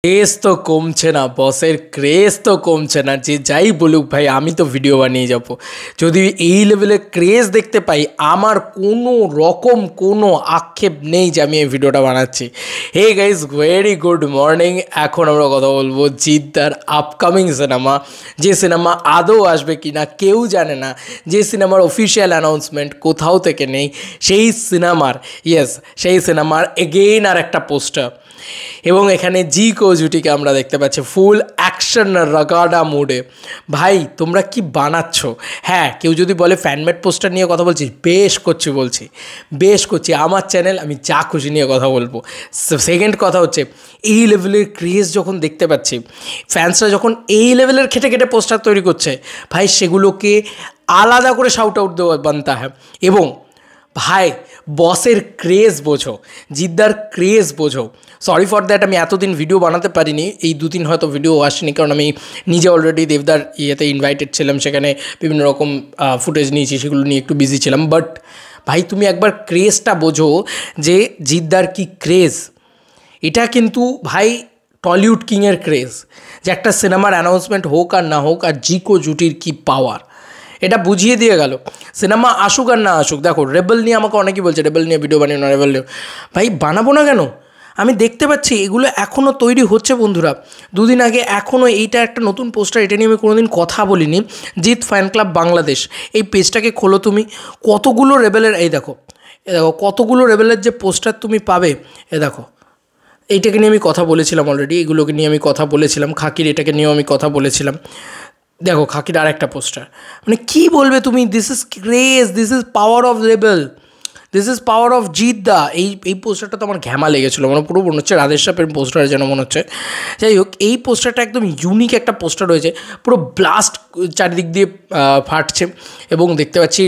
Craze তো কমছে না, বসের ক্রেজ তো কমছে না। যে যাই বলুক ভাই, আমি তো ভিডিও বানিয়ে যাব। যদি এই লেভেলের ক্রেজ দেখতে পাই, আমার কোনো রকম কোনো আক্ষেপ নেই যে আমি এই ভিডিওটা বানাচ্ছি। Hey guys, very good morning. এখন আমরা কথা বলবো জিদ্দার আপকামিং সিনেমা, যে সিনেমা আদৌ আসবে কি না কেউ জানে না, যে সিনেমার অফিসিয়াল অ্যানাউন্সমেন্ট কোথাও থেকে নেই, সেই সিনেমার এগেইন আর একটা পোস্টার। এবং এখানে জি কোজুটিকে আমরা দেখতে পাচ্ছি ফুল অ্যাকশন রাগাডা মুডে। ভাই তোমরা কি বানাচ্ছ? হ্যাঁ, কেউ যদি বলে ফ্যানমেড পোস্টার নিয়ে কথা বলছি, বেশ করছি আমার চ্যানেল, আমি যা খুশি নিয়ে কথা বলবো। সেকেন্ড কথা হচ্ছে, এই লেভেলের ক্রেজ যখন দেখতে পাচ্ছি, ফ্যান্সরা যখন এই লেভেলের খেটে খেটে পোস্টার তৈরি করছে, ভাই সেগুলোকে আলাদা করে শাউট আউট দেওয়া বানতা হয়। এবং ভাই বসের ক্রেজ বোঝো, জিদ্দার ক্রেজ বোঝো। সরি ফর দ্যাট, আমি এতদিন ভিডিও বানাতে পারিনি, এই দুদিন হয়তো ভিডিও আসেনি, কারণ আমি নিজে অলরেডি দেবদার ইয়েতে ইনভাইটেড ছিলাম, সেখানে বিভিন্ন রকম ফুটেজ নিয়েছি, সেগুলো নিয়ে একটু বিজি ছিলাম। বাট ভাই তুমি একবার ক্রেজটা বোঝো যে জিদ্দার কি ক্রেজ। এটা কিন্তু ভাই টলিউড কিংয়ের ক্রেজ, যে একটা সিনেমার অ্যানাউন্সমেন্ট হোক আর না হোক, আর জিকো জুটির কি পাওয়ার এটা বুঝিয়ে দিয়ে গেল। সিনেমা আসুক আর না আসুক, দেখো রেবেল নিয়ে আমাকে অনেকেই বলছে রেবেল নিয়ে ভিডিও বানিও না, রেবেল নিয়ে। ভাই বানাবো না কেন? আমি দেখতে পাচ্ছি এগুলো এখনও তৈরি হচ্ছে বন্ধুরা। দুদিন আগে এখনও এইটা একটা নতুন পোস্টার, এটা নিয়ে আমি কোনোদিন কথা বলিনি। জিৎ ফ্যান ক্লাব বাংলাদেশ, এই পেজটাকে খোলো তুমি, কতগুলো রেবেলের, এই দেখো কতগুলো রেবেলের যে পোস্টার তুমি পাবে। দেখো এইটাকে নিয়ে আমি কথা বলেছিলাম অলরেডি, এগুলোকে নিয়ে আমি কথা বলেছিলাম, খাকির এটাকে নিয়েও আমি কথা বলেছিলাম। দেখো খাকির আর একটা পোস্টার, মানে কী বলবে তুমি? This is craze, this is power of rebel, this is power of Jeddah. এই পোস্টারটা তো আমার ঘ্যামা লেগেছিলো, মানে পুরো মনে হচ্ছে রাধের সাপের পোস্টার যেন মনে হচ্ছে। যাই হোক, এই পোস্টারটা একদম ইউনিক একটা পোস্টার রয়েছে, পুরো ব্লাস্ট চারিদিক দিয়ে ফাটছে এবং দেখতে পাচ্ছি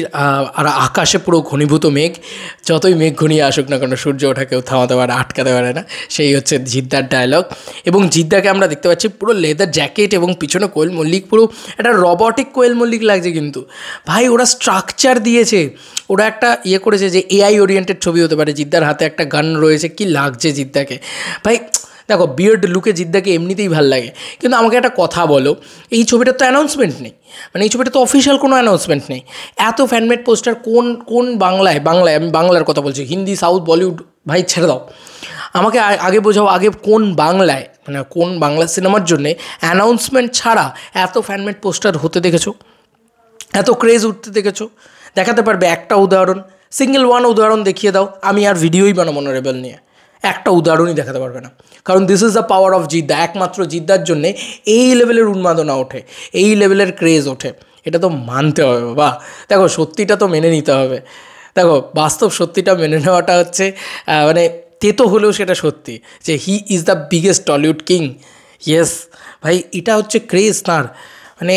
আর আকাশে পুরো ঘনীভূত মেঘ। যতই মেঘ ঘনিয়ে আসুক না কেন, সূর্য ওঠা কেউ থামাতে পারে, আটকাতে পারে না, সেই হচ্ছে জিদ্দার ডায়লগ। এবং জিদ্দাকে আমরা দেখতে পাচ্ছি পুরো লেদার জ্যাকেট এবং পিছনে কোয়েল মল্লিক, পুরো একটা রবটিক কোয়েল মল্লিক লাগছে। কিন্তু ভাই ওরা স্ট্রাকচার দিয়েছে, ওরা একটা ইয়ে করেছে যে এআই ওরিয়েন্টেড ছবি হতে পারে। জিদ্দার হাতে একটা গান রয়েছে, কি লাগছে জিদ্দাকে। ভাই দেখো বিয়ার্ড লুকে জিদ্দাকে এমনিতেই ভাল লাগে। কিন্তু আমাকে একটা কথা বলো, এই ছবিটার তো অ্যানাউন্সমেন্ট নেই, মানে এই ছবিটা তো অফিসিয়াল কোনো অ্যানাউন্সমেন্ট নেই। এত ফ্যানমেড পোস্টার কোন বাংলায় আমি বাংলার কথা বলছি, হিন্দি সাউথ বলিউড ভাই ছেড়ে দাও, আমাকে আগে বোঝাও, আগে কোন বাংলায়, মানে কোন বাংলা সিনেমার জন্যে অ্যানাউন্সমেন্ট ছাড়া এত ফ্যানমেড পোস্টার হতে দেখেছো, এত ক্রেজ উঠতে দেখেছো? দেখাতে পারবে একটা উদাহরণ, সিঙ্গেল ওয়ান উদাহরণ দেখিয়ে দাও, আমি আর ভিডিওই বানাবো না রেবেল নিয়ে। একটা উদাহরণই দেখাতে পারবে না, কারণ this is the power of Jeddah. একমাত্র জিদ্দার জন্যে এই লেভেলের উন্মাদনা ওঠে, এই লেভেলের ক্রেজ ওঠে, এটা তো মানতে হবে বাবা। দেখো সত্যিটা তো মেনে নিতে হবে, দেখো বাস্তব সত্যিটা মেনে নেওয়াটা হচ্ছে মানে তেতো হলেও সেটা সত্যি, যে he is the biggest Tollywood king. Yes ভাই, এটা হচ্ছে ক্রেজ তার, মানে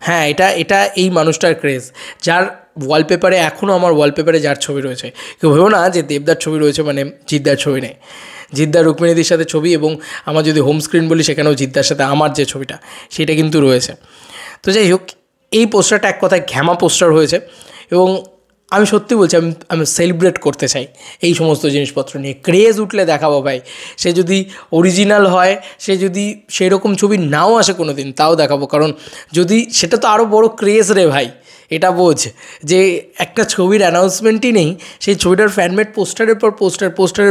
হ্যাঁ এটা এই মানুষটার ক্রেজ, যার ওয়ালপেপারে এখনও আমার ওয়ালপেপারে যার ছবি রয়েছে। কেউ ভেবো না যে দেবদার ছবি রয়েছে মানে জিদ্দার ছবি নেই। জিদ্দার রুক্মিণীদির সাথে ছবি, এবং আমার যদি হোম স্ক্রিন বলি সেখানেও জিদ্দার সাথে আমার যে ছবিটা সেটা কিন্তু রয়েছে। তো যাই হোক, এই পোস্টারটা এক কথায় ঘ্যামা পোস্টার হয়েছে। এবং আমি সত্যি বলছি, আমি সেলিব্রেট করতে চাই এই সমস্ত জিনিসপত্র নিয়ে। ক্রেজ উঠলে দেখাবো ভাই, সে যদি অরিজিনাল হয়, সে যদি সেই রকম ছবি নাও আসে কোনো দিন, তাও দেখাবো। কারণ যদি সেটা তো আরও বড় ক্রেজ রে ভাই। এটা বোঝ যে একটা ছবির অ্যানাউন্সমেন্টই নেই, সেই ছবিটার ফ্যানমেড পোস্টারের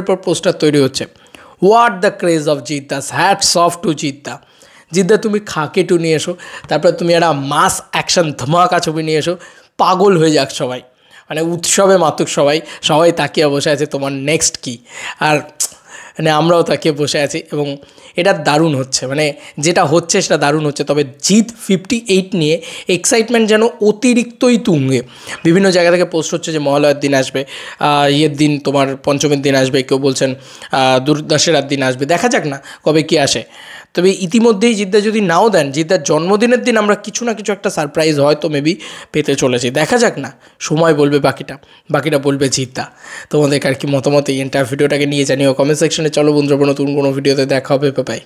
পর পোস্টার তৈরি হচ্ছে। What the craze of Jidda, hats off to Jidda. Jidda তুমি খাকে টু নিয়ে এসো, তারপর তুমি একটা মাস অ্যাকশন ধামাকা ছবি নিয়ে এসো, পাগল হয়ে যাক সবাই, মানে উৎসবে মাতুক সবাই তাকিয়ে বসে আছে তোমার নেক্সট কি। আর মানে আমরাও তাকিয়ে বসে আছি, এবং এটা দারুণ হচ্ছে, মানে যেটা হচ্ছে সেটা দারুণ হচ্ছে। তবে জিৎ 58 নিয়ে এক্সাইটমেন্ট যেন অতিরিক্তই তুঙ্গে। বিভিন্ন জায়গা থেকে পোস্ট হচ্ছে যে মহালয়ার দিন আসবে, ইয়ের দিন তোমার পঞ্চমের দিন আসবে, কেউ বলছেন দশেরার দিন আসবে, দেখা যাক না কবে কি আসে। তবে ইতিমধ্যেই জিদ্দা যদি নাও দেন, জিদ্দার জন্মদিনের দিন আমরা কিছু না কিছু একটা সারপ্রাইজ হয়তো মেবি পেতে চলেছি, দেখা যাক না, সময় বলবে বাকিটা বলবে জিদ্দা। তোমাদের আর কি মতামত এই এন্টার ভিডিওটাকে নিয়ে জানিও কমেন্ট সেকশনে। চলো বন্ধুরা, নতুন কোনো ভিডিওতে দেখা হবে, বাই।